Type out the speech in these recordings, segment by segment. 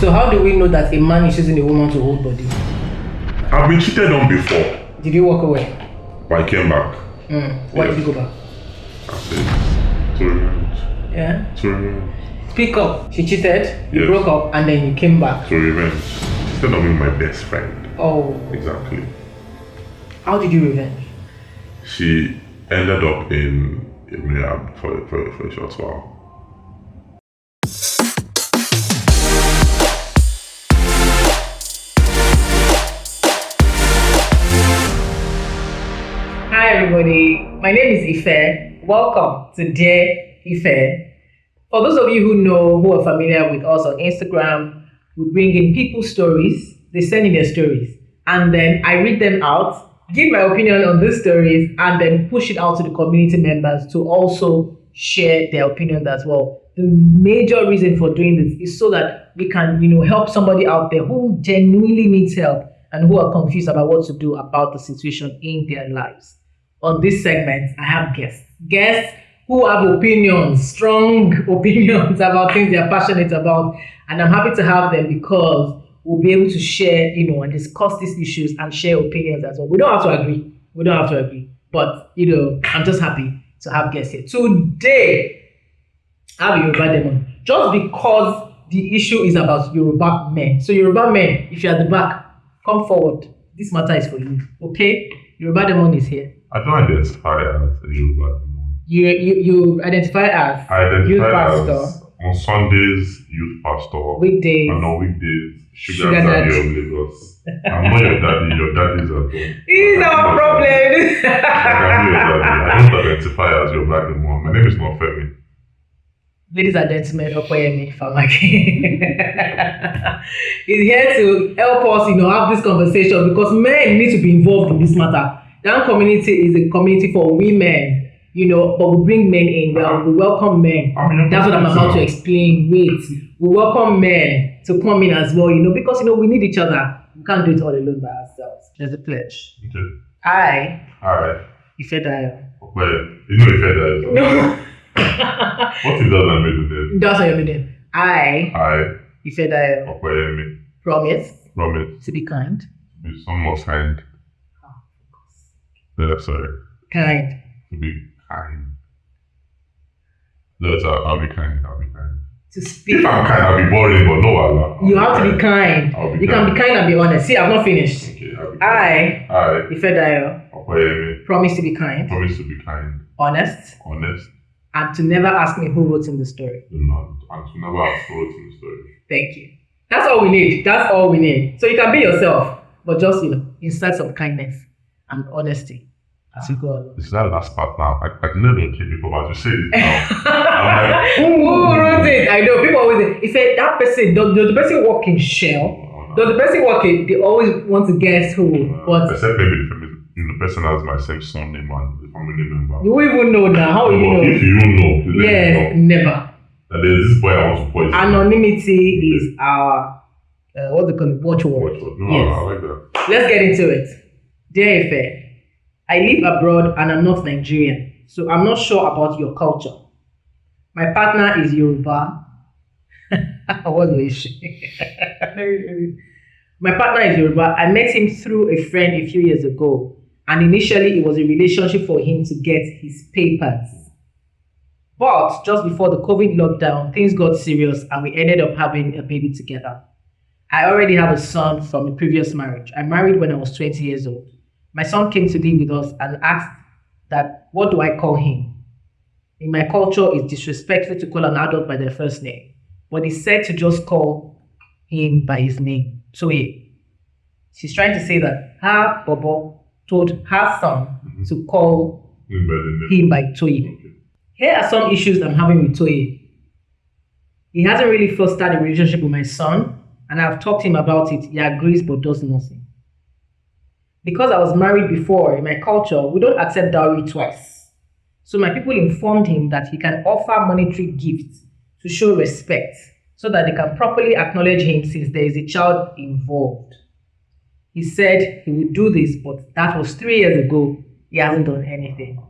So how do we know that a man is using a woman to hold body? I've been cheated on before. Did you walk away? But I came back. Why did you go back? I said, to revenge. Yeah? To revenge. Speak up. She cheated, you Yes. broke up, and then you came back. To revenge. She cheated on me with my best friend. Oh. Exactly. How did you revenge? She ended up in rehab for a short while. Hi everybody, my name is Ife. Welcome to Dear Ife. For those of you who know, who are familiar with us on Instagram, we bring in people's stories. They send in their stories, and then I read them out, give my opinion on these stories, and then push it out to the community members to also share their opinions as well. The major reason for doing this is so that we can, help somebody out there who genuinely needs help and who are confused about what to do about the situation in their lives. On this segment, I have guests who have opinions, strong opinions about things they are passionate about, and I'm happy to have them because we'll be able to share, and discuss these issues and share opinions as well. We don't have to agree, but I'm just happy to have guests here. Today, I have a Yoruba demon, just because the issue is about Yoruba men. So Yoruba men, if you're at the back, come forward. This matter is for you, okay? Yoruba demon is here. I don't identify as a Yoruba demon. You identify as youth pastor. On Sundays, youth pastor. Weekdays. And on weekdays, sugar daddy of Lagos. I'm not your daddy, your daddy is at home. He's our problem. I'm your daddy. I don't identify as your black demon. My name is not Femi. Ladies and gentlemen, Opeyemi, Famakin. He's here to help us, have this conversation because men need to be involved in this matter. That community is a community for women. But we bring men in. We welcome men. That's what I'm about to explain. Wait, we welcome men to come in as well, because we need each other. We can't do it all alone by ourselves. There's a pledge. Okay. I. Ifedayo. Well, Ifedayo. No. What is that middle name? That's not your middle name. I. Ifedayo. Opeyemi. Promise. Promise. To be kind. Be somewhat kind. No, sorry. Kind. To be kind. No, I'll be kind. To speak. If I'm kind, I'll be boring, but no, Allah. You have to be kind. You can be kind and be honest. See, I've not finished. Okay, I, Ifedayo. Opeyemi. Promise to be kind. Promise to be kind. Honest. And to never ask me who wrote in the story. Do not. And to never ask who wrote in the story. Thank you. That's all we need. So you can be yourself, but just, insert some kindness and honesty as you go along. This is that last part now. I never been kidding before, but you say it now. I'm like, who wrote it? I know. People always say, if that person, does the person work in Shell? Does the person work in, they always want to guess who. But except maybe the person has my same surname and the family member. You won't even know now. How will you know? If you know, yes, never. And there's this boy I want to poison. Anonymity is our what they call it, watchword. No, yes. I like that. Let's get into it. Dear Ife, I live abroad and I'm not Nigerian, so I'm not sure about your culture. My partner is Yoruba. What's the issue? My partner is Yoruba. I met him through a friend a few years ago, and initially it was a relationship for him to get his papers. But just before the COVID lockdown, things got serious and we ended up having a baby together. I already have a son from a previous marriage. I married when I was 20 years old. My son came to live with us and asked that, what do I call him? In my culture, it's disrespectful to call an adult by their first name, but he said to just call him by his name. So she's trying to say that her Bobo told her son to call him by Toye. Here are some issues I'm having with Toye. He hasn't really fostered a relationship with my son, and I've talked to him about it. He agrees but does nothing. Because I was married before, in my culture, we don't accept dowry twice. So my people informed him that he can offer monetary gifts to show respect so that they can properly acknowledge him since there is a child involved. He said he would do this, but that was 3 years ago. He hasn't done anything.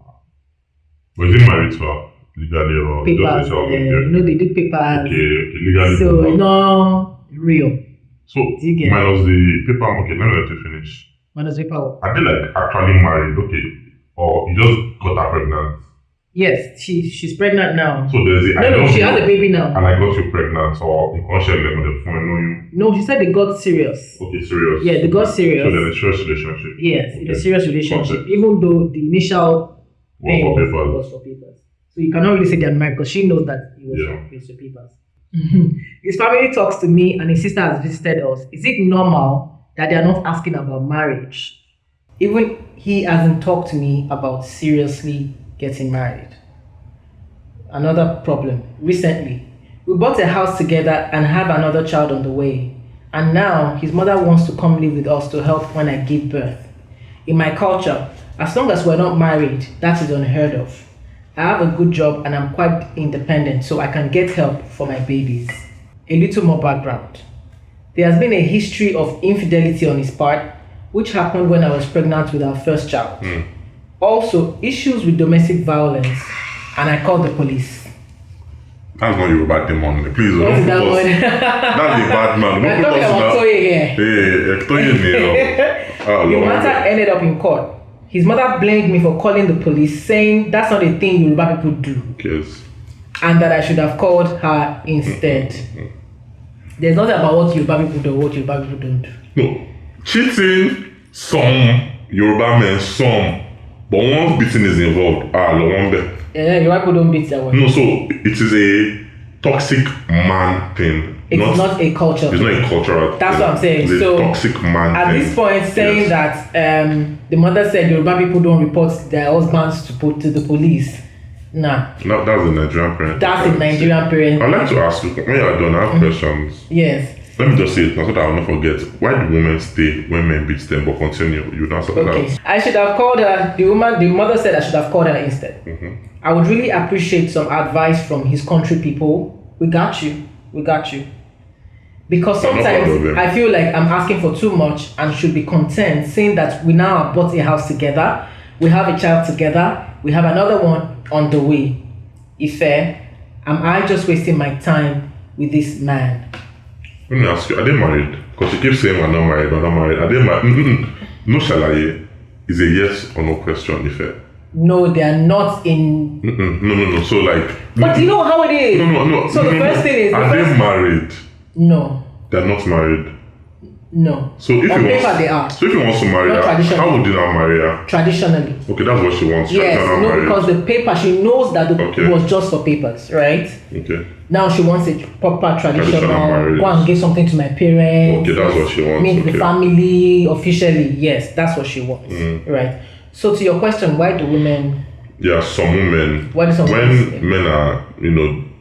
Was he married to her? Legally or papers, just a they did papers. Okay, legally. So, real. So Do you get minus the paper, okay, let me let you finish. minus paper? Are they like actually married? Okay. Or you just got her pregnant? Yes, she's pregnant now. So there's the No, she has a baby now. And I got you pregnant, or you can't share them on the phone, I know you. No, she said they got serious. Okay, serious. Yeah, they got serious. So they're in a serious relationship. Yes, in a Okay. serious relationship, Context. even though the initial Was for papers. was for papers. So you cannot really say they're married because she knows that it was for papers. His family talks to me and his sister has visited us. Is it normal that they are not asking about marriage? Even he hasn't talked to me about seriously getting married. Another problem. Recently, we bought a house together and have another child on the way. And now his mother wants to come live with us to help when I give birth. In my culture, as long as we're not married, that is unheard of. I have a good job and I'm quite independent, so I can get help for my babies. A little more background. There has been a history of infidelity on his part, which happened when I was pregnant with our first child. Also, issues with domestic violence, and I called the police. That's not Yoruba demon. Please What is don't that put one? us. That's a bad man. We're Don't put talking us about in Toye here. that. Hey, The matter ended up in court. His mother blamed me for calling the police, saying that's not a thing Yoruba people do, Yes. and that I should have called her instead. There's nothing about what Yoruba people do, what Yoruba people don't do. No. Cheating, some. Yoruba men, some. But once beating is involved, Yeah, Yoruba people don't beat their wife. no, so it is a toxic man thing. It's not a culture. It's not a cultural That's thing. what I'm saying. It's So, a toxic man At thing. this point, saying Yes. that the mother said Yoruba people don't report their husbands to the police. Nah, No, that's a Nigerian parent. that's a Nigerian parent. I'd like to ask you, when you're done, I have questions. Yes. Let me just say it now so that I will not forget. Why do women stay when men beat them? But continue. You don't answer Okay. that. I should have called her. The mother said I should have called her instead. I would really appreciate some advice from his country people. We got you. Because I'm not sometimes proud of them. I feel like I'm asking for too much and should be content, saying that we now have bought a house together, we have a child together, we have another one on the way. Ife, am I just wasting my time with this man? Let me ask you, are they married? Because you keep saying we're not married, we're not married. Are they married? No shalaye is a yes or no question, Ife. No, they are not in. No. So like. But you know how it is. No. So the first thing is. Are they married? No. They're not married. No. So if On he paper wants, they are. So if he wants to marry Not her, traditionally. how would he not marry her? Traditionally. Okay, that's what she wants. Yes, Traditional no, marriage. because the paper, she knows that Okay. it was just for papers, right? Okay. Now she wants a proper traditional, marriage. go and give something to my parents. Okay, that's what she wants. Meet the Okay. family officially. Yes, that's what she wants, right? So to your question, why do women? Yeah, some women. Why do some women when stay? men are,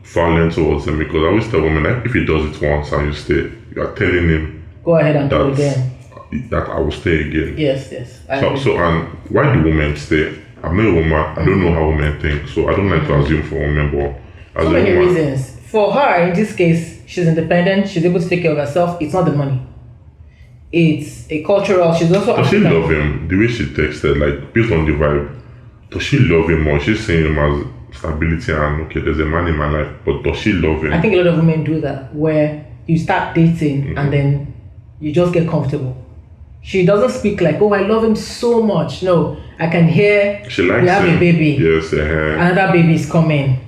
violent towards them, because I always tell women, like, if he does it once and you stay, you are telling him Go ahead and do it that again. that I will stay again. Yes. I agree. So and why do women stay? I'm not a woman. I don't know how women think, so I don't like to assume for women, but as So a many woman, reasons. For her, in this case, she's independent. She's able to take care of herself. It's not the money. It's a cultural. She's also does she African. love him? The way she texted, like based on the vibe, does she love him or she's seeing him as stability and okay, there's a man in my life, but does she love him? I think a lot of women do that, where you start dating and then you just get comfortable. She doesn't speak like, oh, I love him so much. No, I can hear She likes we have him. a baby. Yes, Another baby is coming.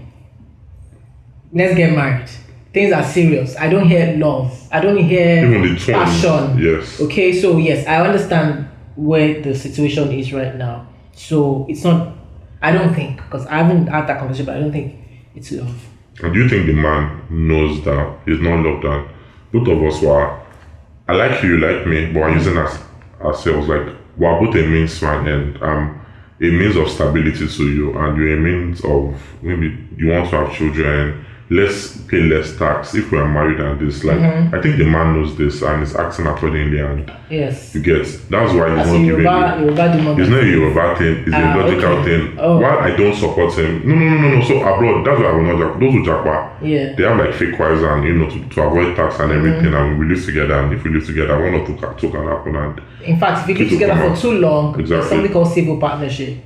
Let's get married. Things are serious. I don't hear love. I don't hear even the tone. passion. Yes. Okay, so yes, I understand where the situation is right now. So it's not, I don't think, because I haven't had that conversation, but I don't think it's love. And do you think the man knows that he's not loved and both of us were, I like you like me, but we're using ourselves like we're both a means man and a means of stability to you and you're a means of maybe you want to have children, let's pay less tax if we are married and this like I think the man knows this and is acting accordingly and Yes. you get that's why he's As not a giving Yoruba you. demon. It's not a Yoruba thing, it's a logical okay. thing. Oh. While I don't support him, no. So abroad, that's why I will not jack. Those who jackpot, Yeah. they have like fake wives and to avoid tax and everything, and we live together. And if we live together, one or two can happen. And In fact, if you live People together come for out. too long, there's Exactly. something called civil partnership.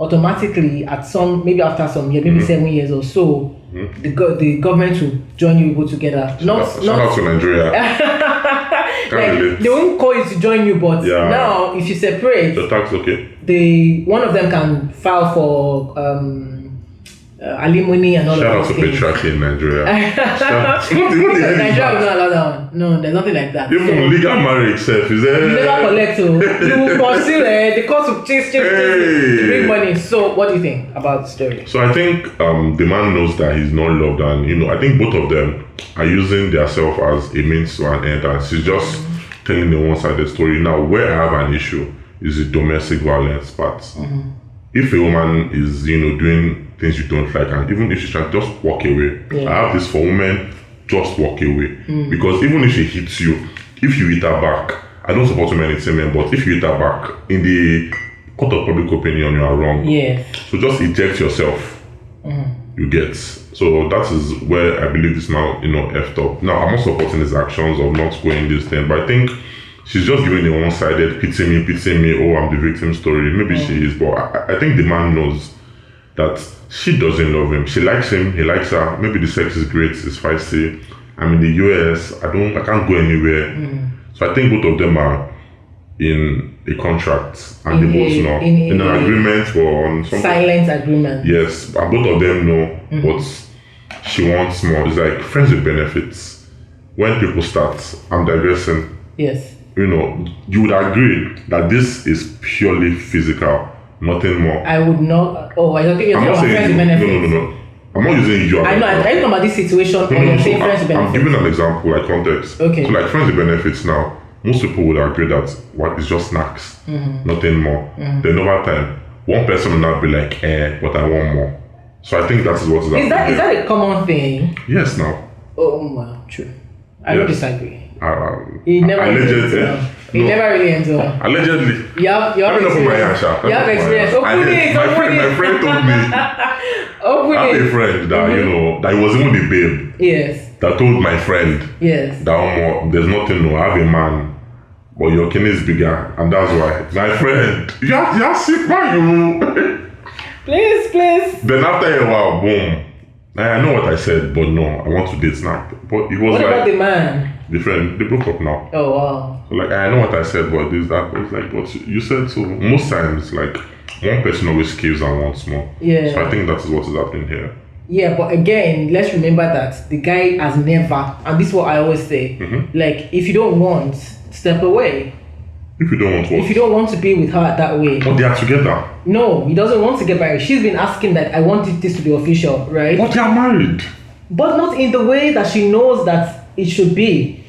automatically at some, maybe after some year, maybe 7 years or so, the government will join you people together. Shout out to Nigeria. Like, they won't call you to join you, but now if you separate, the tax okay. One of them can file for alimony and all Shout of out those to things. patriarchy in Nigeria. Nigeria will not allow that one. No, there's nothing like that. Even legal marriage itself is there. You never collect, so you will pursue the court to chase to bring money. So, what do you think about the story? So I think the man knows that he's not loved, and I think both of them are using their self as a means to an end, and she's just telling the one-sided story. Now, where I have an issue is the domestic violence part. If a woman is, doing things you don't like, and even if she's trying to just walk away, I have this for women, just walk away. Because even if she hits you, if you hit her back, I don't support women hitting men, but if you hit her back, in the court of public opinion, you are wrong. Yes. So just eject yourself. You get. So that is where I believe this now, effed up. Now, I'm not supporting his actions of not going this thing, but I think she's just giving a one-sided pity me, oh, I'm the victim story. Maybe she is, but I think the man knows that she doesn't love him. She likes him, he likes her. Maybe the sex is great, it's feisty. I'm in the US, I can't go anywhere. So I think both of them are in a contract, and they both know in an agreement or on something. Silent agreement. Yes, and both of them know what she wants more. It's like friends with benefits. When people start, I'm digressing. Yes. You would agree that this is purely physical, nothing more. I would not. Oh, I don't think you're talking about friends with benefits. No. I'm not using you. I know. I know about this situation. Or you're saying friends with benefits. I'm giving an example, like context. Okay. So, like friends with benefits now, most people would agree that what is just snacks, nothing more. Then over time, one person will not be like, but I want more. So I think that is what is happening. Is that a common thing? Yes, now. Oh, wow, true. I don't disagree. He never really ends well. Allegedly. You have experience. You have experience. My friend told me. I have a friend that, that he was even the babe. Yes. That told my friend. Yes. That there's nothing, I have a man, but your kidney is bigger, and that's why. My friend, you have sick man, you. Please. Then after a while, boom. I know what I said, but no, I want to date snack. But it was what like. What about the man? The friend, they broke up now. Oh wow. So I know what I said, but this, that. It's like, but you said so. Most times, one person always gives and wants more. Yeah. So I think that is what is happening here. Yeah, but again, let's remember that the guy has never, and this is what I always say, if you don't want, step away. If you don't want what? If you don't want to be with her that way. But they are together. No, he doesn't want to get married. She's been asking that I want this to be official, right? But they are married. But not in the way that she knows that it should be.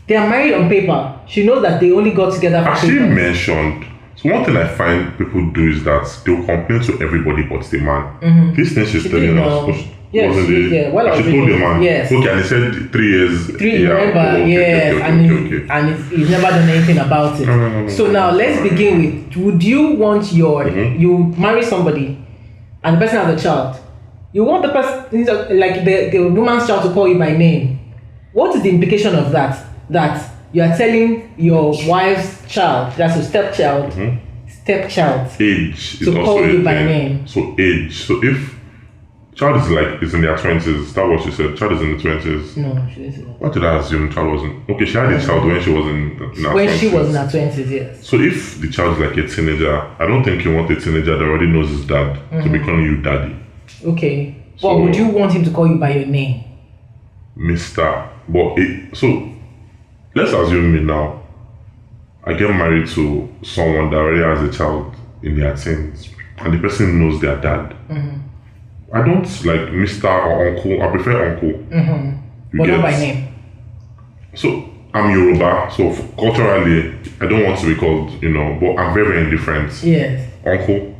They are married on paper. She knows that they only got together for As she mentioned, so one thing I find people do is that they'll complain to everybody but the man. This thing she's telling us. Yes, she told the man. Yes. Okay, and he said 3 years. Remember, yes. And he's never done anything about it. No. So now let's begin with, would you want you marry somebody and the person has a child? You want the person, like the woman's child, to call you by name. What is the implication of that? That you are telling your wife's child, that's a stepchild, age to is call also you a by thing. name. So age. So if child is in their 20s, that's what she said. Child is in the 20s. No, she didn't. What did I assume? Child wasn't. Okay, she had a child when she was in her 20s. She was in her 20s, yes. So if the child is like a teenager, I don't think you want a teenager that already knows his dad to be calling you daddy. Okay. But would you want him to call you by your name? Mr. So let's assume me now. I get married to someone that already has a child in their teens, and the person knows their dad. I don't like Mr. or Uncle. I prefer Uncle. But not by name. So I'm Yoruba, so culturally, I don't want to be called, but I'm very, very indifferent. Yes. Uncle.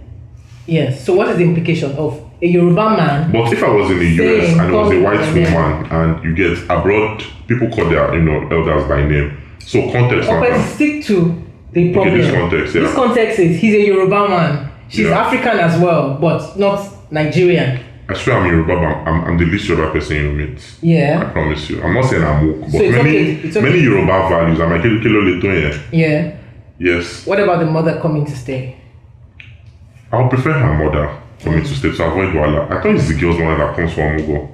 Yes. So what is the implication of a Yoruba man? But if I was in the US and it was a white woman, and you get abroad, people call their, elders by name. So context. Okay, stick to the problem. Okay, this context, yeah. This context is he's a Yoruba man. She's African as well, but not Nigerian. I swear I'm Yoruba, but I'm the least Yoruba person you meet. Yeah. I promise you. I'm not saying I'm woke, but So it's okay. many Yoruba values. I'm like kilo leto. Yeah. Yes. What about the mother coming to stay? I'll prefer her mother for me to stay to avoid Wala. I thought it's the girl's mother that comes from Mugo.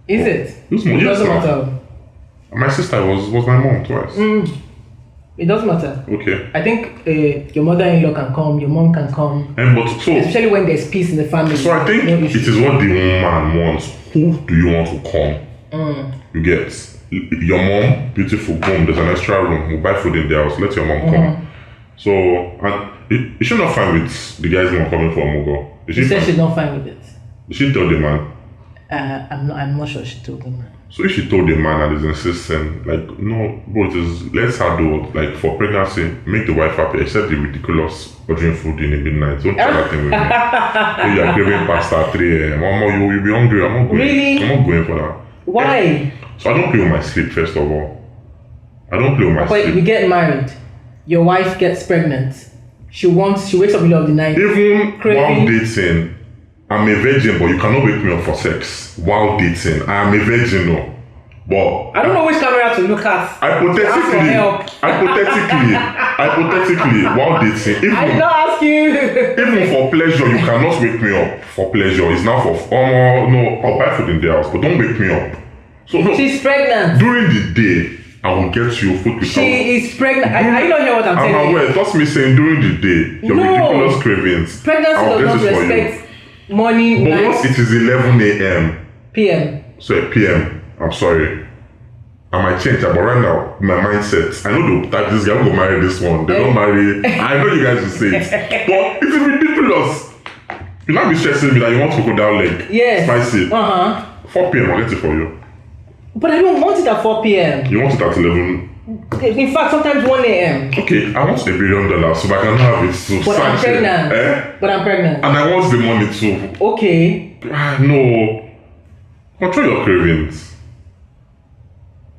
Is it? Who's It yes, doesn't now. matter. My sister was my mom twice. It doesn't matter. Okay. I think your mother-in-law can come, your mom can come. But so Especially when there's peace in the family. So I think no it issue. is what the woman wants. Who do you want to come? You get your mom, beautiful, boom, there's an extra room, we'll buy food in the house, let your mom come. So, and is she not fine with the guy's mom coming from Mugo? Is She she said fine? she's not fine with it. Did she tell the man? I'm not sure she told him. So if she told the man and is insisting, like, no, bro, it is, let's handle, like, for pregnancy, make the wife happy, except the ridiculous ordering food in the midnight. Don't try that thing with me. If you're craving pasta at 3 a.m., you'll be hungry, I'm not going. Really? I'm not going for that. Why? So I don't play with my sleep, first of all. I don't play with my But sleep. we get married, your wife gets pregnant, she wakes up in the middle of the night. Even craving. while dating, I'm a virgin, but you cannot wake me up for sex. While dating, I am a virgin, no. But I don't know which camera to look at. Ask for help. hypothetically, while dating, I did even, not ask you. even for pleasure, you cannot wake me up for pleasure. It's now for no, I'll buy food in the house, but don't wake me up. So no, She's pregnant. during the day, I will get you food with She is pregnant. Are you not hear what I'm I'm telling you? aware. That's me saying during the day, your No. ridiculous cravings. Pregnancy I'll does get not it for you. respect morning, But night, once it is 11 a.m., PM. so at PM, I'm sorry, I might change that, but right now, my mindset, I know that this guy will marry this one. They don't marry. I know you guys will say it, but it's ridiculous. You might be stressing me that you want crocodile leg. Yes. Spicy. 4 p.m. I'll get it for you. But I don't want it at 4 PM. You want it at 11? In fact, sometimes 1 AM. Okay, I want $1 billion so I can have it. So But I'm sachet. pregnant. But I'm pregnant. And I want the money too. Okay. No. Control your cravings.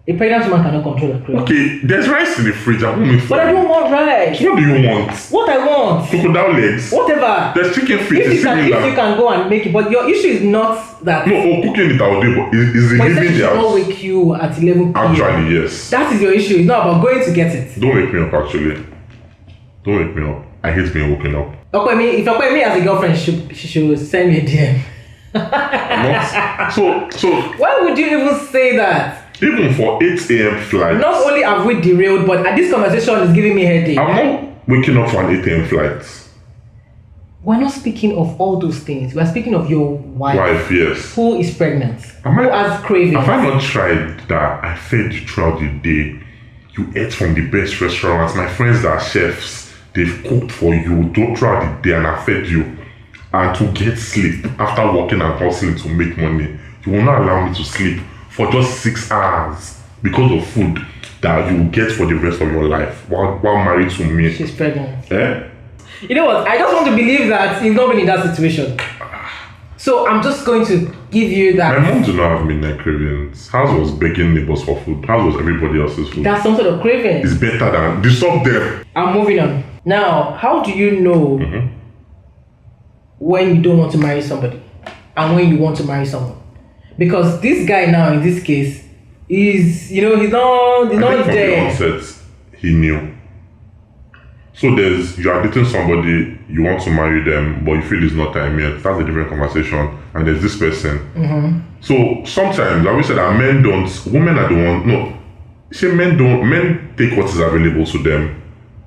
A pregnant woman cannot control her craving. Okay, there's rice in the fridge. I won't make food. But I don't want rice. What do you want? What I want. Crocodile legs. Whatever. There's chicken feet. If It's you similar. can go and make it, but your issue is not that. No, cooking it I'll do, but is it But you said leaving she the should not house? wake you at 11 PM. Actually, yes. That is your issue. It's not about going to get it. Don't wake me up, actually. Don't wake me up. I hate being woken up. Opeyemi, if Opeyemi has a girlfriend, she should send me a DM. Not, so Why would you even say that? even for 8 a.m. flight, Not only have we derailed, but this conversation is giving me headache. I'm not waking up for an 8 a.m. flight. We're not speaking of all those things. We're speaking of your wife, Yes. who is pregnant, Am who I- has cravings. Have I not tried that? I fed you throughout the day. You ate from the best restaurants. My friends that are chefs, they've cooked for you throughout the day and I fed you. And to get sleep after working and hustling to make money, you will not allow me to sleep for just 6 hours because of food that you will get for the rest of your life while married to me. She's pregnant. Eh? You know what? I just want to believe that he's not been in that situation. So I'm just going to give you My that. mom do not have midnight cravings. Hers was begging neighbors for food. Hers was everybody else's food. That's some sort of craving. It's better than disturb them. I'm moving on. Now, how do you know when you don't want to marry somebody and when you want to marry someone? Because this guy now, in this case, is, he's not I think from the there. onset, he knew. So you are dating somebody, you want to marry them, but you feel it's not time yet. That's a different conversation. And there's this person. So sometimes, I always say that women are the one, no, men take what is available to them.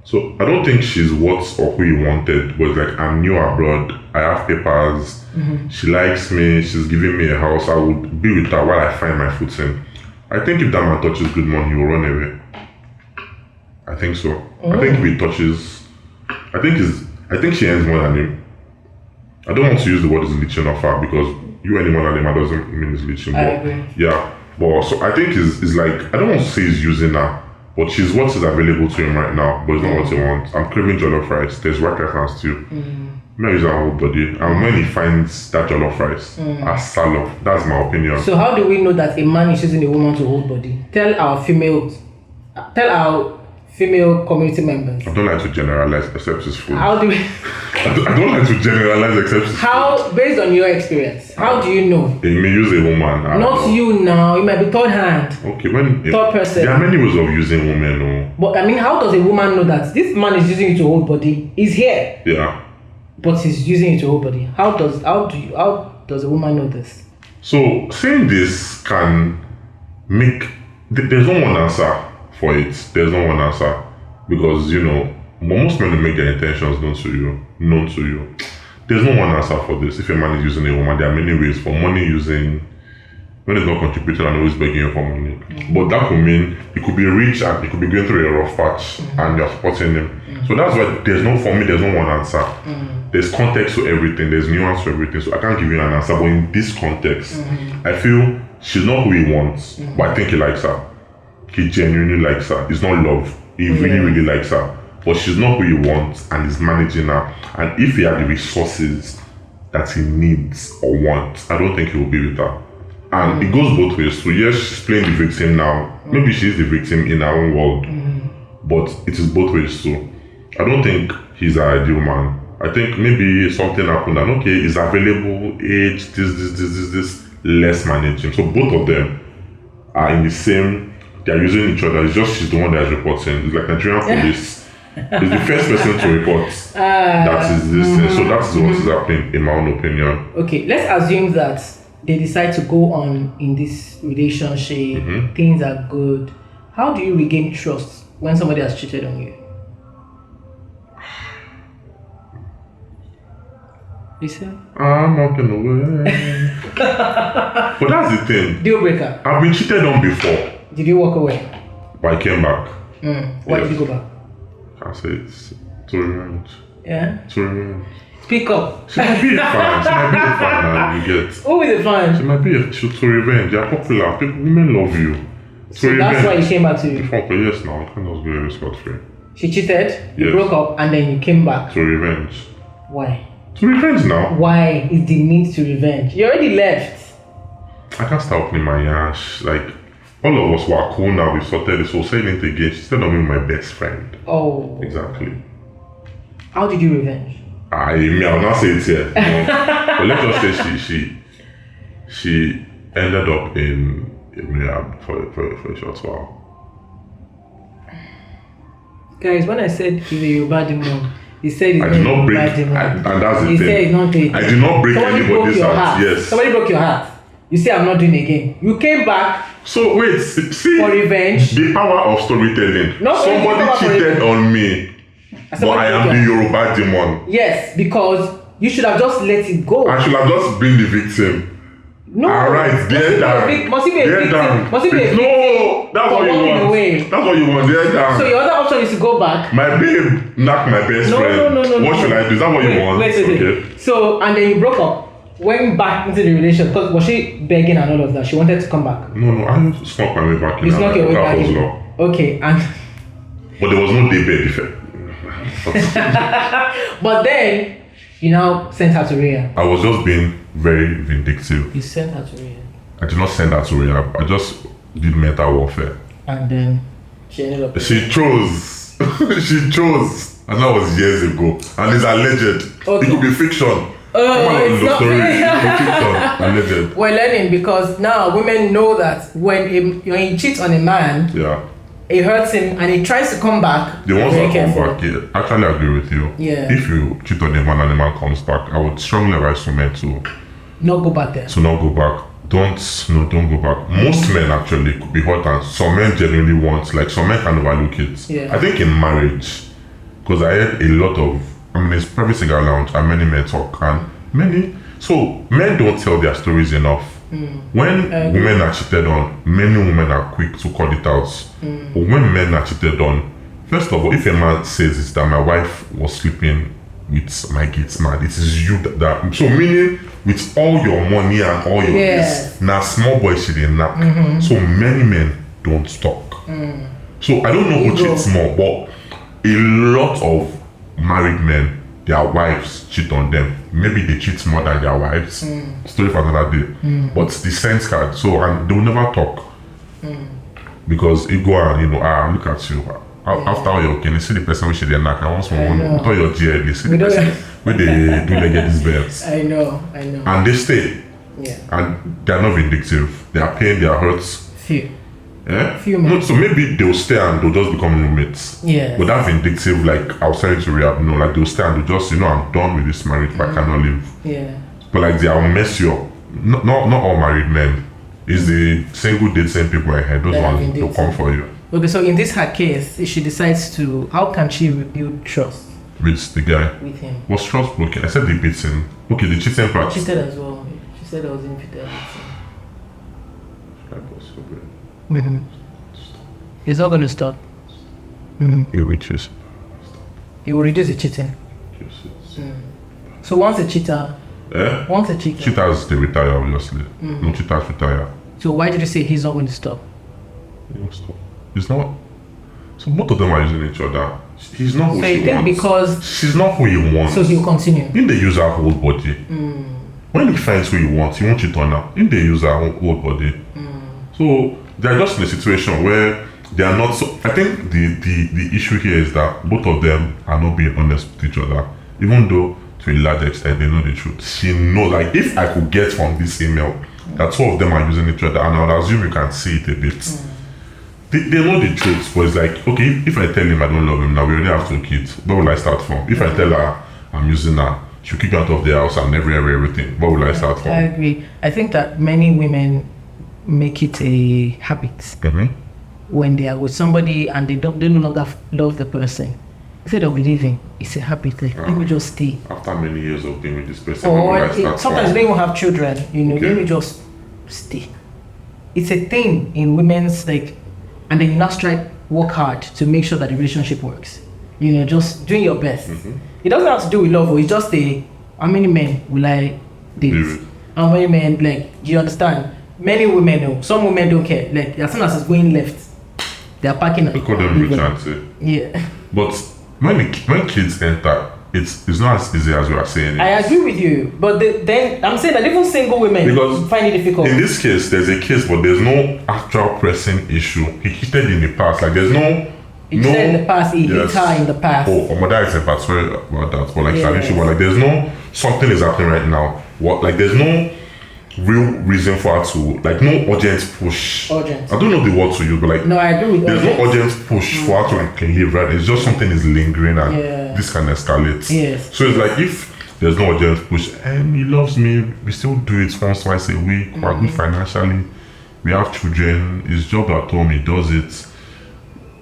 So I don't think she's what or who he wanted, but it's like, I'm new abroad, I have papers, she likes me, she's giving me a house, I would be with her while I find my footing. I think if that man touches good money, he will run away. I think so. I think if he touches, I think she earns more than him. I don't want to use the word is leeching off her because you earning more than him, that doesn't mean it's leeching. I agree. Yeah, but so I think it's like, I don't want to say he's using her, but she's what is available to him right now, but it's not what he wants. I'm craving jollof rice. There's white rice and stew. Maybe use our whole body. And when he finds that jollof rice as salad, that's my opinion. So how do we know that a man is using a woman to hold body? Tell our female community members. I don't like to generalize except it's food. How do we? I don't like to generalize except it's How, based on your experience, how do you know? food. They may use a woman. I don't Not know. you now. It might be third hand. Okay, Third person. There are many ways of using women. But I mean, how does a woman know that this man is using you to hold body? He's here. Yeah. but he's using it to hold body. How does a woman know this? So saying this can make there's no one answer for it. There's no one answer because most men will make their intentions known to you. There's no one answer for this. If a man is using a woman, there are many ways for money using. When it's not contributed and always begging you for money. But that could mean he could be rich and he could be going through a rough patch and you're supporting him. So that's why there's no one answer. There's context to everything, there's nuance to everything. So I can't give you an answer. But in this context, I feel she's not who he wants, but I think he likes her. He genuinely likes her. It's not love. He really, really likes her. But she's not who he wants and he's managing her. And if he had the resources that he needs or wants, I don't think he will be with her. And it goes both ways. So yes, she's playing the victim now. Maybe she's the victim in her own world. But it is both ways too. I don't think he's an ideal man. I think maybe something happened and okay, he's available, age, this, let's manage him. So both of them are in the same, they're using each other. It's just she's the one that is reporting. It's like Nigerian police. He's the first person to report that is this thing. So that's what is happening in my own opinion. Okay, let's assume that they decide to go on in this relationship, things are good. How do you regain trust when somebody has cheated on you? Listen. I'm not gonna win. But that's the thing. Deal breaker. I've been cheated on before. Did you walk away? But I came back. Why did you go back? I say it's to revenge. Yeah? To revenge. Speak up. She might be a fan. She might be a fan and you get. Who is the fan? She might be to revenge. You're popular. Women love you. So that's why you came back to you? Yes, now. You can't just go very scot-free. She cheated, you Yes. broke up, and then you came back. To revenge. Why? To revenge now. Why is the need to revenge? You already left. I can't start opening my yash. Like, all of us were cool now. We sorted it. So saying it again, she said I'm my best friend. Oh. Exactly. How did you revenge? I will not say it here. But let's just say she ended up in rehab for a short while. Guys, when I said he's a Yoruba demon, he said he's I not did a not Yoruba break, demon. and that's the He thing. said he's not doing it. I did not break Somebody broke anybody's your heart. heart. Yes. Somebody broke your heart. You say I'm not doing it again. You came back So wait, see for revenge. the power of storytelling. Not only the power Somebody for cheated revenge. on me, but Somebody I am broke the your- Yoruba demon. Yes, because you should have just let it go. I should have just been the victim. No. Alright, there down. Must he be a There victim? down. Must he be a victim? No, that's for what you walking want. away? That's what you want. There down. So your other option is to go back. My babe knocked my best No, friend. no. What should I do? Is that what you want? Wait. Okay. So, and then you broke up. Went back into the relationship because was she begging and all of that? She wanted to come back. No, I snuck my way back in. You snuck your way That back was in. law. Okay, and But there was no daybed effect. but then you now sent her to rehab. I was just being very vindictive. You sent her to rehab, I did not send her to rehab. I just did mental warfare. and then she ended up. She chose. She chose. And that was years ago. And it's alleged. Okay. It could be fiction. It's not Fiction. Alleged. We're learning because now women know that when you cheat on a man, Yeah. it hurts him and he tries to come back. The ones very that come careful. back, yeah, actually I agree with you. Yeah. If you cheat on a man and the man comes back, I would strongly advise for men to Not go back there. not go back. Don't go back. Most men actually could be hurt, and some men genuinely want, like some men can overlook it. Yeah. I think in marriage, because I heard a lot of, it's private cigar lounge and many men talk, and so men don't tell their stories enough. When women are cheated on, many women are quick to call it out. But when men are cheated on, first of all, if a man says it's that my wife was sleeping with my kids man, it is you that so meaning with all your money and all your Yes. now small boy she didn't knock. So many men don't talk. So I don't know who Ego. cheats more, but a lot of married men, their wives cheat on them. Maybe they cheat more than their wives. Story for another day. But the sense card, so and they'll never talk. Because ego and look at you. After all your you see the person which they knock, I want someone know. after your GL, they see We the don't- person when they do they get these verbs. I know. And they stay. Yeah. And they're not vindictive. They are paying their hurts. Few. Eh? Few No, months. so maybe they'll stay and they'll just become roommates. Yeah. But that vindictive, like, I'll send you to rehab. No, like, they'll stay and they'll just, I'm done with this marriage, but I cannot live. Yeah. But, like, I'll mess you up. Not all married men. It's the single dating people I had. Those That are ones, they'll come for you. Okay, so in this her case, if she decides to, how can she rebuild trust With the guy. with him? Was trust broken? I said the beating. Okay, the cheating part. She said as well. She said I was infidelity. Mm-hmm. It's not going to stop. It reaches. It will reduce the cheating. So once a cheater, Cheaters, they retire, obviously. No cheaters retire. so why did you say he's not going to stop? He won't stop. It's not. So both of them are using each other. He's not who So you she think wants. because, She's not who he wants. so he'll continue? If they use her whole body, when he finds who he wants cheat on her. If they use her whole body, so they're just in a situation where they are not. So I think the issue here is that both of them are not being honest with each other, even though to a large extent they know the truth. She knows, like, if I could get from this email that two of them are using each other, and I would assume you can see it a bit. They know the truth, but it's like, okay, if I tell him I don't love him now, we already have 2 kids. Where will I start from? If I tell her I'm using her, she'll kick out of the house and everything. Where will I start from? I agree. I think that many women make it a habit when they are with somebody and they no longer love the person. Instead of leaving, it's a habit. Like, let me just stay. After many years of being with this person, where will I start Sometimes from? they even have children. Okay. Let me just stay. It's a thing in women's, like, and then you now work hard to make sure that the relationship works. Just doing your best. It doesn't have to do with love. It's just how many men will I date? How many men, like, you understand? Many women know. Some women don't care. Like, as soon as it's going left, they are packing. I call them rich auntie. Yeah. But when kids enter, it's not as easy as we are saying it. I agree with you, but then I'm saying that even single women Because find it difficult. In this case, there's a case, but there's no actual pressing issue. He cheated in the past. Like, there's no. He said in the past, he hit her in the past. Oh, my dad is in part. Sorry about that. But like, it's an Yes. issue. But like, there's no something is happening right now. There's no real reason for her to, like, no urgent push. Urgent. I don't know the word to use, but like, No, I agree with there's urgent. no urgent push for her to like leave. Right? It's just something is lingering, and this can escalate. Yes. So it's like, if there's no urgent push, and he loves me, we still do it once, twice a week. We're good financially. We have children. His job at home, he does it.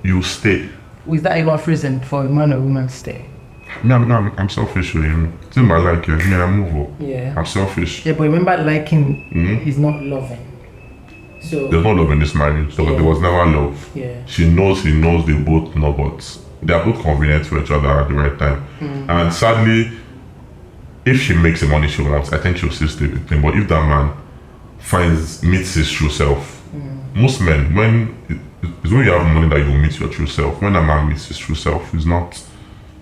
You stay. Is that even reason for a man or woman to stay? I'm selfish with him. It's in my like, I move up. Yeah. I'm selfish. Yeah, but remember, liking is not loving. So There's no love in this marriage. So there was never love. yeah. She knows, he knows, they both know, but they are both convenient for each other at the right time. And sadly, if she makes the money she wants, I think she'll still stay with him. But if that man meets his true self, most men, it's when you have money that you meet your true self. When a man meets his true self, he's not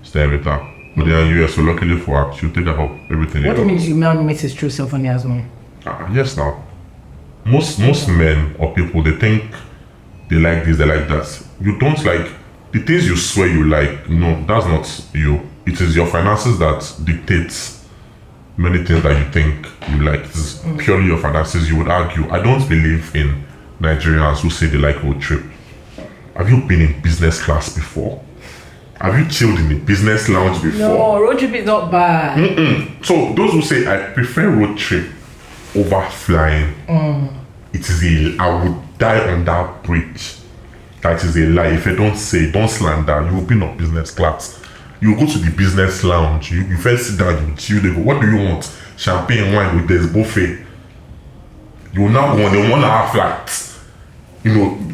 staying with her. But then in US, so luckily for her, she'll take care of everything. What do you mean you man meets his true self when he has money? Yes, now. Most men or people, they think they like this, they like that. You don't like the things you swear you like. No, that's not you. It is your finances that dictates many things that you think you like. It's purely your finances. You would argue. I don't believe in Nigerians who say they like road trip. Have you been in business class before? Have you chilled in the business lounge before? No, road trip is not bad. So those who say I prefer road trip over flying, I would die on that bridge. That is a lie. If you don't don't slander, you will be on business class. You go to the business lounge, you first sit down, you chill, they go, what do you want? Champagne, wine with this buffet. You will now go on a 1.5 flight.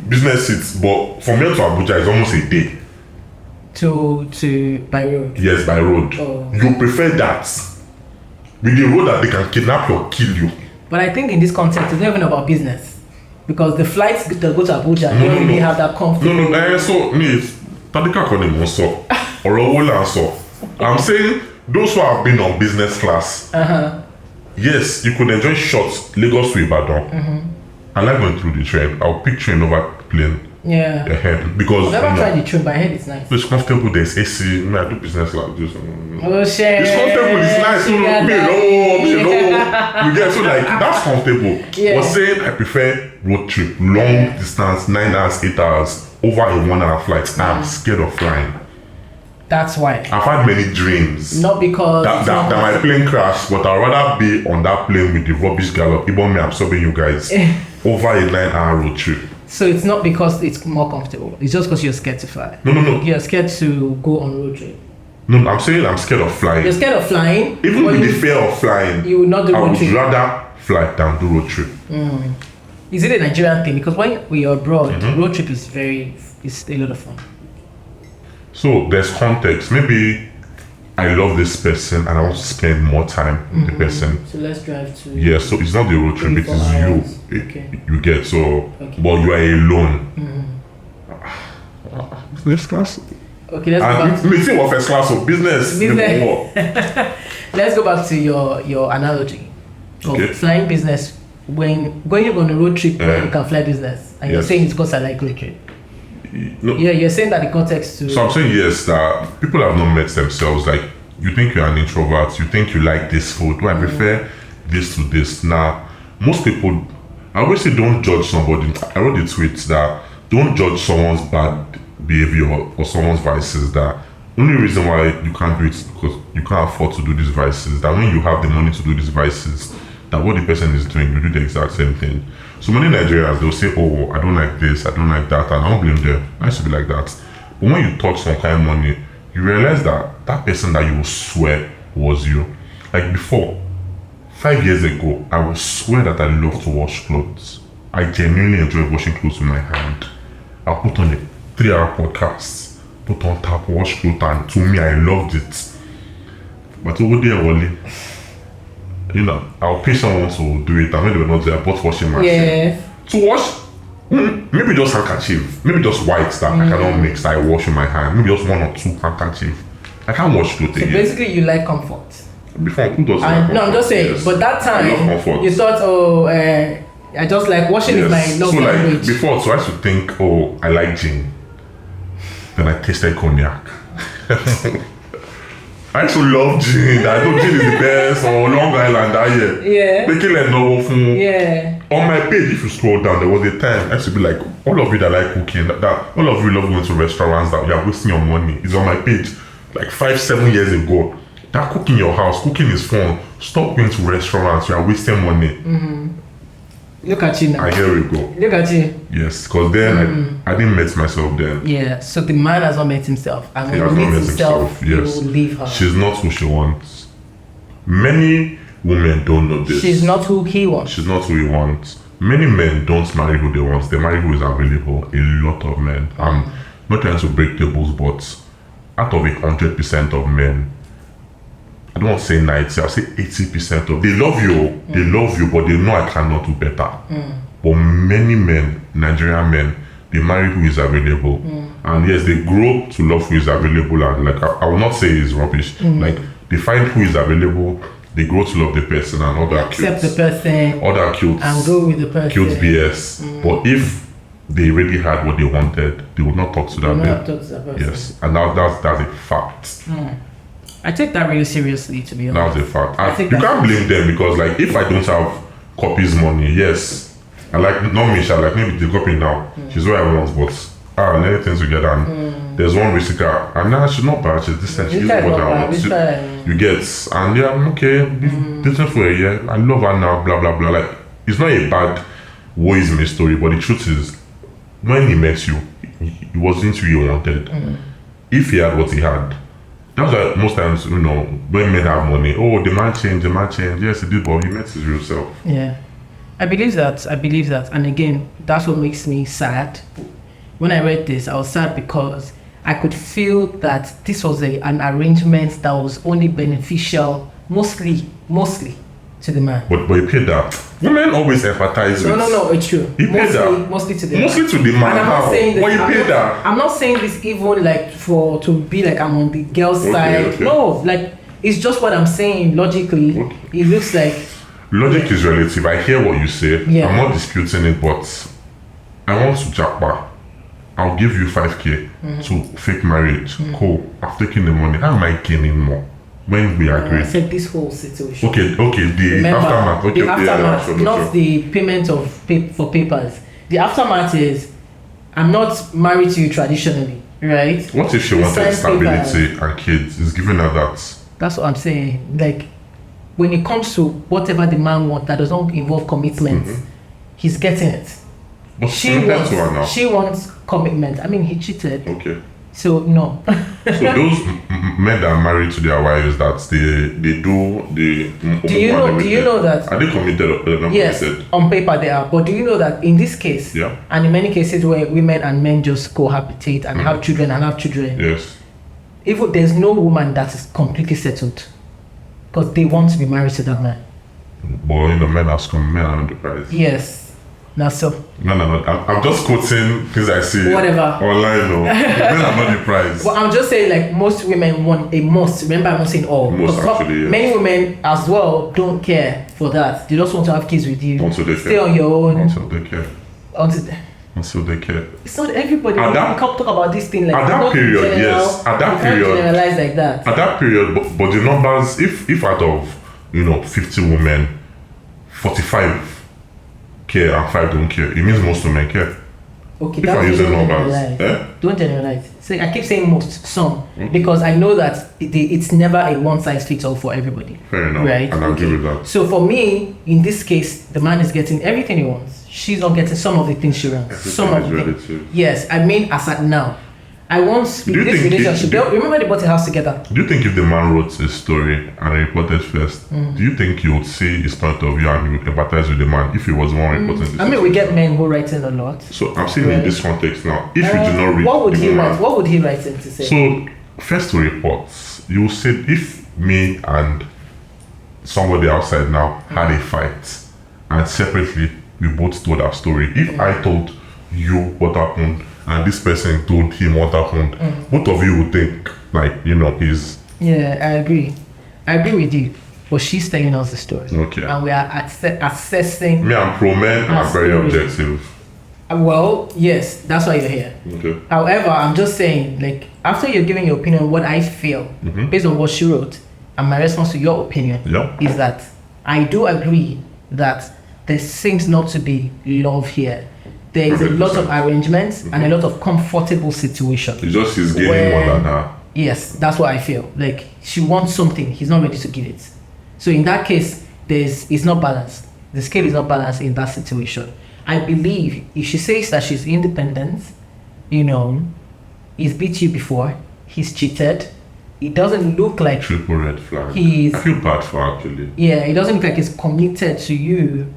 Business seats, but from here to Abuja is almost a day. To by road. Yes, by road. Oh. You prefer that with the road that they can kidnap you or kill you. But I think in this context, it's not even about business. Because the flights that go to Abuja don't really have that comfort. So me, Tadika Konim also, or Owola also. I'm saying those who have been on business class, yes, you could enjoy short Lagos to Ibadan. I like going through the train. I'll pick train over plane. Yeah. Because I've never tried the train, but I heard it's nice. it's comfortable. There's AC. I do business like this. Oh shit. It's comfortable. It's nice. You get so like that's comfortable. Yeah. But saying I prefer road trip, long distance, 9 hours, 8 hours, over a 1 hour flight. I'm scared of flying. That's why. I've had many dreams. Not because that my plane crashed, but I'd rather be on that plane with the rubbish gallop, even me absorbing you guys, over a 9-hour road trip. So it's not because it's more comfortable. It's just because you're scared to fly. No. You're scared to go on road trip. No, I'm saying I'm scared of flying. You're scared of flying? Even with the fear of flying, you will not do road trip. I would rather fly than do road trip. Is it a Nigerian thing? Because when we are abroad, road trip is it's a lot of fun. So there's context. Maybe I love this person and I want to spend more time with the person. So let's drive to. Yeah, so it's not the road trip, it is you. Okay. You get so, but you are alone. Business class. Okay, let's go back. Meeting what first class of business. Let's go back to your analogy of flying business. When you're on a road trip, you can fly business, and you're saying it's because I like road trip. No. Yeah, you're saying that the context to. So I'm saying yes, that people have not met themselves. Like you think you're an introvert, you think you like this food. I prefer this to this. Now, most people, I always say don't judge somebody. I wrote a tweet that don't judge someone's bad behavior or someone's vices. That only reason why you can't do it is because you can't afford to do these vices. That when you have the money to do these vices, that what the person is doing, you do the exact same thing. So many Nigerians, they'll say, oh, I don't like this, I don't like that, and I don't blame them. I used to be like that. But when you touch some kind of money, you realize that that person that you will swear was you. Like before, 5 years ago, I would swear that I love to wash clothes. I genuinely enjoy washing clothes with my hand. I'll put on a 3-hour podcast, put on tap, wash clothes, and to me, I loved it. But over there, Wally, I'll pay someone to do it, and when they were not there, I bought washing machine. Yeah. To wash, maybe just handkerchief, maybe just white that I cannot mix that I wash with my hand, maybe just 1 or 2 handkerchief. I can't wash clothes again. So basically, you like comfort. Before, who doesn't like comfort? No, I'm just saying, but that time, you thought, I just like washing is my love language. Before, so I used to think, I like gin. Then I tasted cognac. I used to love gin. I know gin is the best or Long Island that year. Yeah. Making like no fun. Yeah. On my page, if you scroll down, there was a time I used to be like, all of you that like cooking, that all of you love going to restaurants, that you are wasting your money. It's on my page, like 5-7 years ago. That cooking your house, cooking is fun. Stop going to restaurants. You are wasting money. Look at you now. Here we go. Look at you. Yes, because then I didn't met myself then. Yeah, so the man has not met himself. And when he meets himself, he will leave her. She's not who she wants. Many women don't know this. She's not who he wants. She's not who he wants. Many men don't marry who they want. They marry who is available. A lot of men. I'm not trying to break tables, but out of 100% of men, I don't want to say 90, I'll say 80% of they love you, but they know I cannot do better. But many men, Nigerian men, they marry who is available. And yes, they grow to love who is available, and like I will not say it's rubbish. Like they find who is available, they grow to love the person and all that accept the person, other cute and go with the person. Cute BS. But if they really had what they wanted, they would not talk to that man. Yes, and that's a fact. I take that really seriously, to be honest. That's a fact. You can't blame them because, like, if I don't have copies money, yes, I like not me. I like maybe the copy now. She's what I want, but many things together. And there's one Risika, and now she's not bad. She's decent. She's what I want. You get, and yeah, I'm okay. Decent for a year. I love her now. Blah blah blah. Like, it's not a bad woism story, but the truth is, when he met you, he wasn't who you wanted. If he had what he had. That's why most times, when men have money, the man changed. Yes, he did, but he met his real self. Yeah. I believe that. And again, that's what makes me sad. When I read this, I was sad because I could feel that this was an arrangement that was only beneficial, mostly to the man. But he paid that. Women always empathize with. No, it's true. He paid that. Mostly to the man. Mostly to the man. And I'm not saying this. But he paid that. I'm not saying this even like to be like I'm on the girl's side. Okay. No, like it's just what I'm saying logically. Okay. It looks like. Logic is relative. I hear what you say. Yeah. I'm not disputing it, but I want to jackpot. I'll give you 5K to fake marriage. Cool. I've taken the money. How am I gaining more? When we agree. I said this whole situation. Okay, the Remember, aftermath. Okay, the aftermath, sure, not sure. the payment of for papers. The aftermath is, I'm not married to you traditionally, right? What if she You wanted sign stability and kids? Is giving her that. That's what I'm saying. Like, when it comes to whatever the man wants that does not involve commitment, he's getting it. But She wants commitment. I mean, he cheated. Okay. So no. So those men that are married to their wives, that they do the. Do you know that? Are they committed or not Yes, committed? on paper they are. But do you know that in this case, Yeah. and in many cases where women and men just cohabitate and have children, Yes. even there's no woman that is completely settled because they want to be married to that man. But men are scum. Men are not the prize. Yes. Now so. No. I'm just quoting things I see Whatever. online. No, men are not the prize. Well, I'm just saying, like, most women want a must. Remember, I'm not saying all. Most, Because actually, yes. many women as well don't care for that. They just want to have kids with you. Until they Stay care. on your own. Until they care. Until They care. it's not everybody. At We that- can't talk about this thing like at that not period, general, yes. At that we can't period. generalize like that. At that period, but the numbers, if out of 50 women, 45 care and 5 don't care, it means most women care. Okay, If I use the don't numbers, generalize. Don't generalize. So I keep saying most, some, because I know that it's never a one size fits all for everybody. Fair enough. Right? And I agree with that. So for me, in this case, the man is getting everything he wants. She's not getting some of the things she wants. Some of Everything the is things. relative. Yes, I mean as at now. I want Do you this think relationship. Remember they bought a house together. Do you think if the man wrote his story and reported first, do you think he would see his point of view and he would empathize with the man if he was the one reporting this? I mean, we get men who write in a lot. So I'm saying in this context now, if you do not read What would the he woman, write? What would he write in to say? So first to reports, you said if me and somebody outside now had a fight and separately we both told our story. If I told you what happened and this person told him what happened, both of you would think like, he's Yeah, I agree. I agree with you. But she's telling us the story. Okay. And we are assessing. me. I'm pro men and I'm very Story. objective. Well, yes, that's why you're here. Okay. However, I'm just saying, like, after you're giving your opinion, what I feel, based on what she wrote, and my response to your opinion, Yeah. is that I do agree that there seems not to be love here. There is a lot of arrangements and a lot of comfortable situations. It's just he's gaining more than her. Yes, that's what I feel. Like, she wants something, he's not ready to give it. So in that case, it's not balanced. The scale is not balanced in that situation. I believe if she says that she's independent, he's beat you before, he's cheated, it doesn't look like Triple red flag. He's- I feel bad for her, actually. it doesn't look like he's committed to you.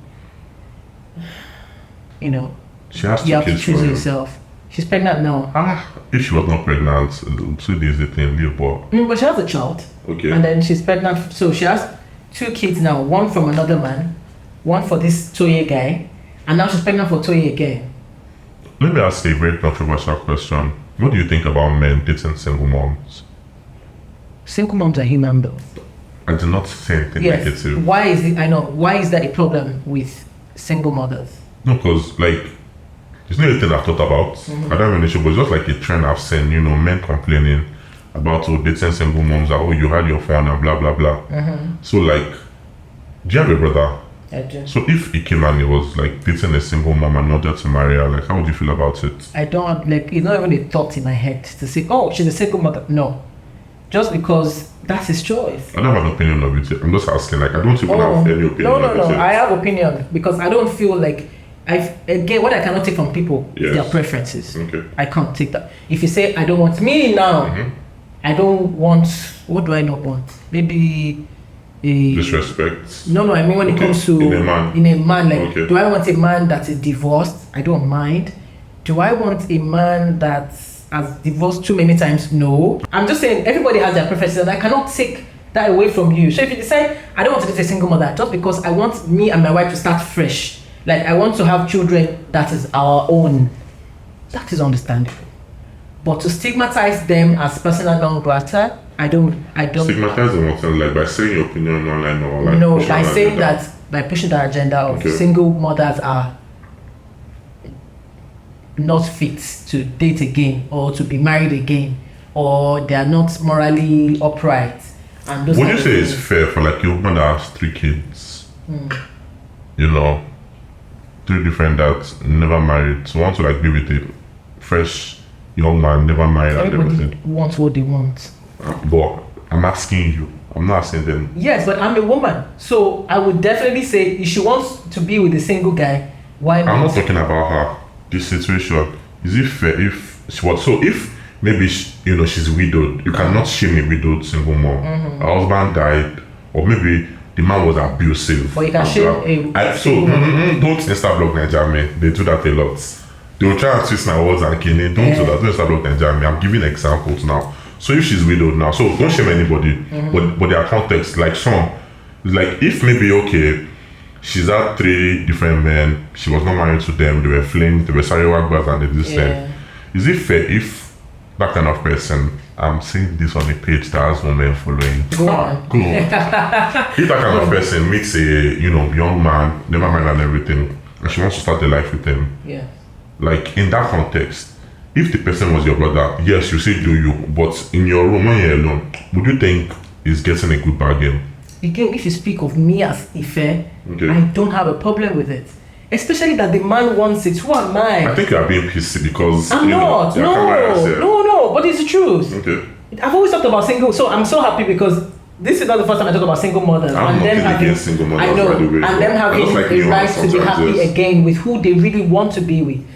She has You two have to kids choose for him. yourself. She's pregnant now. If she was not pregnant, 2 days the thing, leave, but But she has a child. okay. And then she's pregnant. So she has 2 kids now. One from another man. One for this Toye guy. And now she's pregnant for Toye again. Let me ask a very controversial question. What do you think about men dating single moms? Single moms are human beings. I do not say anything Yes. negative. Why is it? I know. Why is that a problem with single mothers? No, because it's not anything I've thought about. I don't have an issue, but it's just like a trend I've seen, men complaining about dating single moms, that, you had your phone and blah, blah, blah. So, do you have a brother? I do. So, if he came and he was, dating a single mom and not just to marry her, how would you feel about it? I don't it's not even a thought in my head to say, oh, she's a single mother. No. Just because that's his choice. I don't have an opinion of it. I'm just asking, I don't even have any opinion No. of it. I have opinion because I don't feel like again, what I cannot take from people is their Yes. preferences. Okay. I can't take that. If you say I don't want me now, I don't want. What do I not want? Maybe a Disrespect. No. I mean when it Okay. comes to In a man. Okay. do I want a man that is divorced? I don't mind. Do I want a man that has divorced too many times? No. I'm just saying everybody has their preferences, and I cannot take that away from you. So if you decide I don't want to date a single mother just because I want me and my wife to start fresh, I want to have children that is our own, that is understandable. But to stigmatize them as personal non grata, I don't. Stigmatize them often, by saying your opinion online or No, pushing by an saying agenda. that, by pushing the agenda of Okay. single mothers are not fit to date again or to be married again, or they are not morally upright. And those Would you kind of say it's things. fair for like a woman that has 3 kids, you know, 3 different dads, never married, so want to like be with a fresh young man, never married and Everybody everything? wants what they want. But I'm asking you, I'm not asking them. Yes, but I'm a woman, so I would definitely say if she wants to be with a single guy, why I'm not? not talking about her. This situation, is it fair if she was, so if maybe she's widowed, you cannot shame a widowed single mom. Her husband died, or maybe the man was abusive. But you can shame a So single woman. don't Insta blog Nigerian men. They do that a lot. They will try and twist my words and kill me. Don't do that. Don't Insta blog Nigerian men. I'm giving examples now. So if she's widowed now, so don't shame anybody. But their context, like some, like if maybe okay, she's had 3 different men. She was not married to them. They were flamed. They were Sariwagbas and they did this thing. Is it fair if that kind of person, I'm seeing this on a page that has women following. Go on. Cool. If that kind of person meets a young man, never married and everything, and she wants to start a life with him, Yeah. like in that context, if the person was your brother, yes, you say do you, but in your room when you're alone, would you think he's getting a good bargain? Again, if you speak of me as Ife, Okay. I don't have a problem with it. Especially that the man wants it. Who am I I? think you are being pissy because I'm not. your camera is here. No. But it's the truth. Okay. I've always talked about single, so I'm so happy because this is not the first time I talk about single mothers I'm and them not having, against single mothers, I know, by the way, and but them I having just like a right nuance to be sometimes, happy yes. again with who they really want to be with,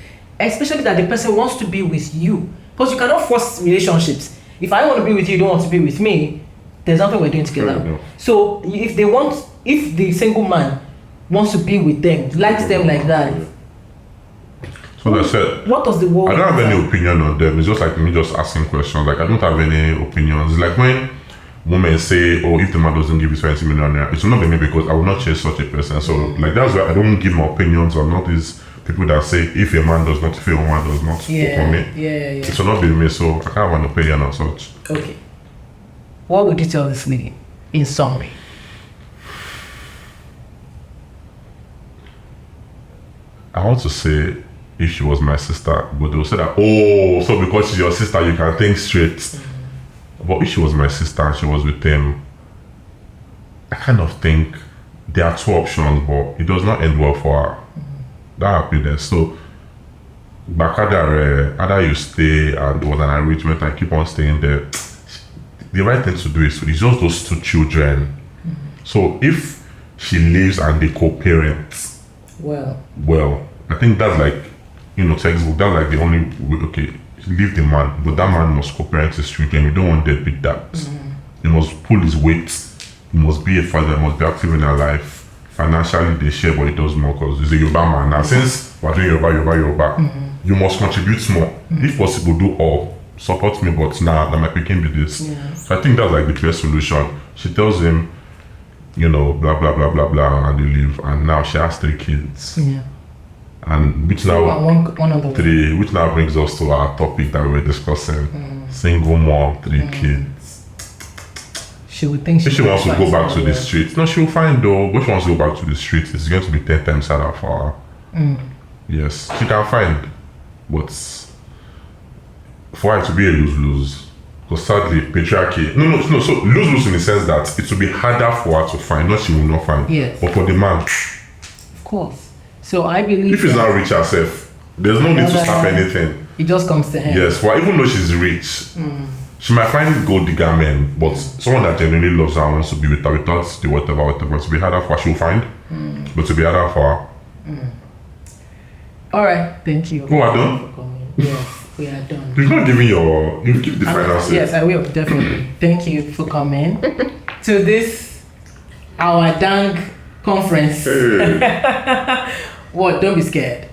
especially that the person wants to be with you, because you cannot force relationships. If I want to be with you, you don't want to be with me, there's nothing we're doing together. Fair enough. So if the single man wants to be with them, likes them like that, So like I said, what does the world? I don't have desire? any opinion on them. It's just like me just asking questions. Like I don't have any opinions. It's like when women say, "Oh, if the man doesn't give you 20 million naira," it will not be me because I will not chase such a person. So like that's why I don't give my opinions. I'm not these people that say if a man does not, if a woman does not, for me. Yeah. It will not be me. So I can't have an opinion on such. Okay. What would you tell this lady in summary? I want to say if she was my sister, but they will say that, oh, so because she's your sister, you can think straight. But if she was my sister and she was with him, I kind of think there are 2 options, but it does not end well for her. That happiness. So, back either you stay and there was an arrangement and keep on staying there. The right thing to do is it's just those 2 children. So, if she leaves and they co-parent, well, I think that's like, textbook, that's like the only way, okay, leave the man, but that man must co-parent his children. You don't want deadbeat dads. He must pull his weight. He must be a father, he must be active in her life. Financially, they share, but he does more because he's a Yoruba man. Now, since we're doing Yoruba, you must contribute more. If possible, do all. Support me, but now my picking be this. So I think that's like the clear solution. She tells him, blah, blah, blah, blah, blah, and they leave. And now she has 3 kids. Yeah. And which now one of the 3, which now brings us to our topic that we were discussing. Single mom, 3 kids. She would think If she wants to go back to somewhere. the streets, no, she'll find though. But if she wants to go back to the streets, it's going to be 10 times harder for her. Yes, she can find, but for her to be a lose-lose, because sadly, patriarchy. No. So lose-lose in the sense that it will be harder for her to find. Not she will not find. Yes. But for the man, Of course. So I believe if he's not rich herself, there's no need to stop anything. it just comes to him. Yes, well, even though she's rich, she might find gold digger men, but someone that genuinely loves her and wants to be with her without the whatever, to be harder for her, she'll find. But to be harder for her. All right. Thank you. Oh, we're done? For coming. Yes, we are done. You've not given you give the final say. Yes, I will definitely. Thank you for coming to this our dang conference. Hey, What? Don't be scared.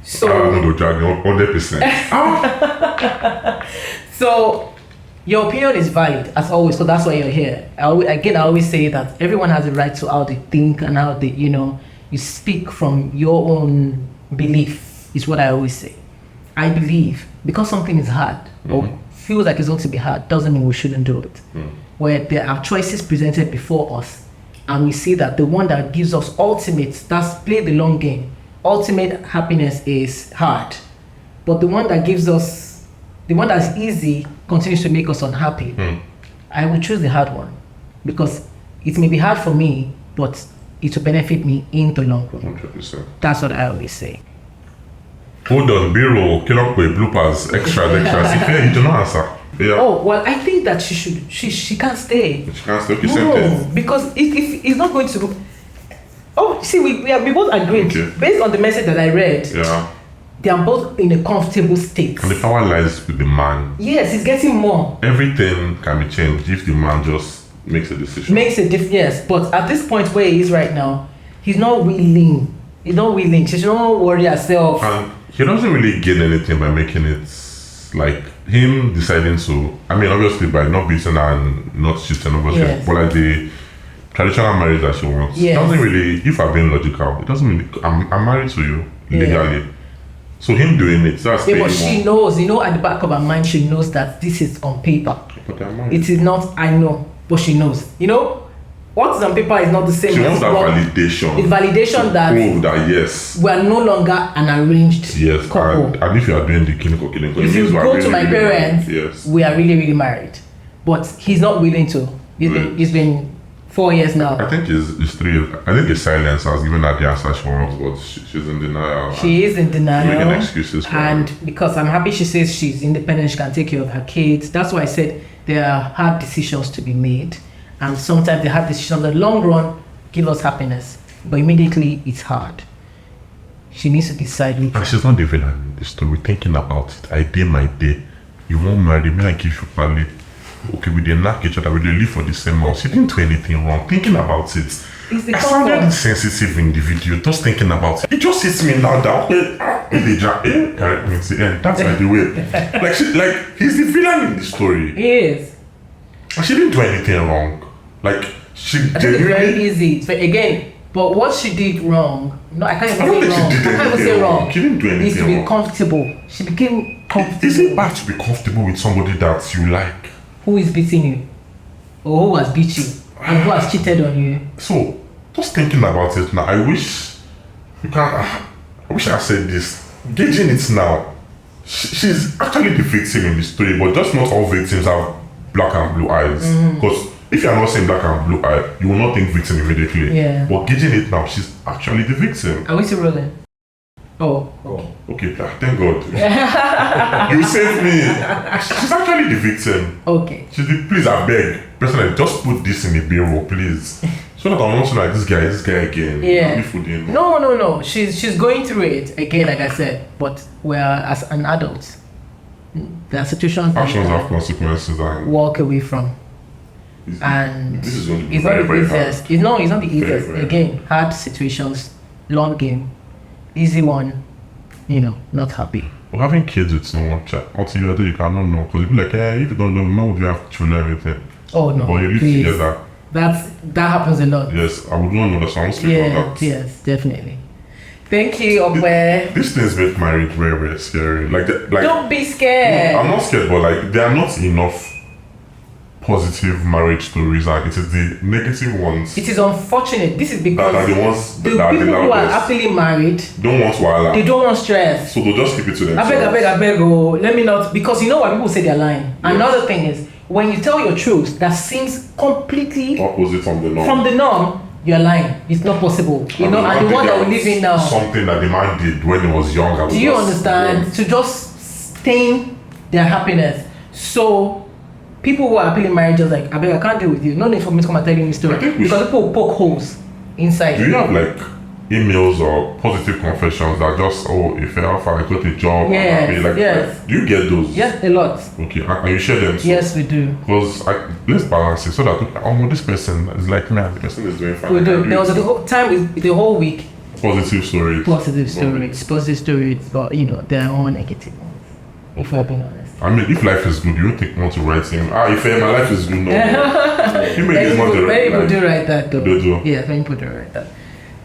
So. I'm going to drag you 100%. So, your opinion is valid as always, so that's why you're here. I always say that everyone has a right to how they think and how they, you speak from your own belief, is what I always say. I believe because something is hard or feels like it's going to be hard doesn't mean we shouldn't do it. Where there are choices presented before us and we see that the one that gives us ultimate, that's play the long game, ultimate happiness is hard. but the one that gives us, the one that's easy continues to make us unhappy, I will choose the hard one because it may be hard for me, but it will benefit me in the long run. 100%. That's what I always say. Hold on, B-roll, kill up with bloopers, extras. Ife, you do not answer. Yeah. Oh, well, I think that she can't stay. She can't stay. Okay, same No, thing. because if it's not going to. Oh, see, we both agreed. Okay. Based on the message that I read, Yeah. they are both in a comfortable state. And the power lies with the man. Yes, he's getting more. Everything can be changed if the man just makes a decision. Makes a difference, yes. But at this point where he is right now, he's not willing. He's not willing. She shouldn't worry herself. And he doesn't really gain anything by making it like him deciding to. I mean, obviously by not beating her and not cheating, obviously, Yes. but like the traditional marriage that she wants. Yes. It doesn't really. If I'm being logical, it doesn't really. I'm married to you legally. Yeah. So him doing it, that's Yeah, paying but she more. knows, at the back of her mind, she knows that this is on paper. But they're married. It is not, I know, but she knows. What's on paper is not the same She as wants that what- validation. It's validation to that prove that yes. we are no longer an arranged Yes, couple. and if you are doing the clinical, If it you means we are go really, to my really parents, married. Yes. we are really, really married. But he's not willing to. It's been 4 years now. I think it's 3 years. I think the silence has given her the answer she wants, but she's in denial. She is in denial. Making excuses for And her. because I'm happy she says she's independent, she can take care of her kids. That's why I said there are hard decisions to be made. And sometimes the hard decisions in the long run give us happiness. But immediately it's hard. She needs to decide which. And she's not the villain in the story. Thinking about it, I day my day. You won't marry me, I give you family. Okay, we didn't knock each other, we didn't live for the same house. She didn't do anything wrong. Thinking about it. It's the I sounded comfort. sensitive in the video, just thinking about it. It just hits me now that correct me to the end. That's like the way. He's the villain in the story. It is. And she didn't do anything wrong. Like she I think it's genuinely. very easy. So again, but what she did wrong, no, I can't even I don't say think she wrong. did I can't even anything say wrong. wrong. She didn't do Needs to anything be wrong. comfortable. She became comfortable. Is it bad to be comfortable with somebody that you like? Who is beating you? Or who has beat you? And who has cheated on you? So, just thinking about it now, I wish you can. I wish I said this. Gauging it now, she's actually the victim in the story, but just not all victims have black and blue eyes. Because if you are not saying black and blue eye, you will not think victim immediately. Yeah. But gauging it now, she's actually the victim. Are we still rolling? Oh. Okay, thank God. You saved me. She's actually the victim. Okay. She's the, please, I beg. Personally, just put this in the bureau, please. So that I'm not like this guy again. Yeah. Leave food in. No. She's going through it again, like I said. But we're as an adult. There are situations that Actions you have can consequences, and walk away from. And this is going to be it's very, not the very hard. easiest. It's not the easiest. very Again, hard situations, long game, easy one. Not happy. But having kids with someone, until you're there, you cannot know. Because you'll be like, if you don't know, man, would you have children and everything? Oh no, But you live please. together. That happens a lot. Yes, I would not know that. So I'm speaking on that. Yes, definitely. Thank you, Ope. These things make marriage very, very scary. Like Don't be scared. I'm not scared, but like there are not enough positive marriage stories. Like it is the negative ones It is unfortunate. This is that because are the ones the that are the people who are loudest. happily married, Don't want they wahala. don't want stress. So they'll just keep it to themselves. I beg, oh, let me not, because why people say they're lying. Another thing is, when you tell your truth that seems completely Opposite from the norm. from the norm, you're lying. It's not possible. And the one that we live in now. Something that the man did when he was young. Do you understand? To just stain their happiness. So people who are happily married just like, I can't deal with you. No need for me to come and tell you this story. I think we Because people poke holes inside. Do you have like emails or positive confessions that just if I got a job, Yes, I'm happy, like yes. do you get those? Yes, a lot. Okay, and you share them too? Yes, we do. Because let's balance it so that this person is like me and the person is doing fine. We I do. can There was it. the whole time, the whole week, Positive stories. positive stories, but there are all negative ones. If we're being honest. I mean, if life is good, you don't think want to write him. If my life is good, no. He made this one Many people do write that though. They do. Yeah, many people do write that.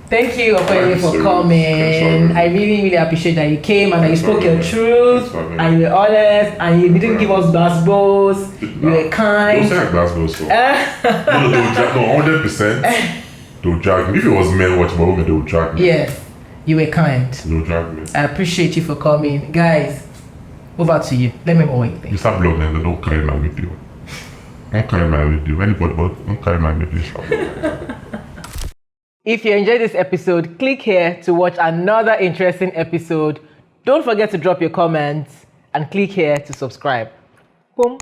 Thank you, Opeyemi, Thank you for so coming. much. I really, really appreciate that you came and that you Thanks for spoke your having me. truth Thanks for having me. and you were honest and you didn't give us basketballs. You were Don't kind. say like basketball, so. No, they would drag, no, 100%. They would drag me. If it was men watching my women, they would drag me. Yes. You were kind. You drive me. I appreciate you for coming. Guys, over to you. Let me know what you think. You start blogging and don't carry my video. Don't carry my video. Anybody but don't carry my video. If you enjoyed this episode, click here to watch another interesting episode. Don't forget to drop your comments and click here to subscribe. Boom.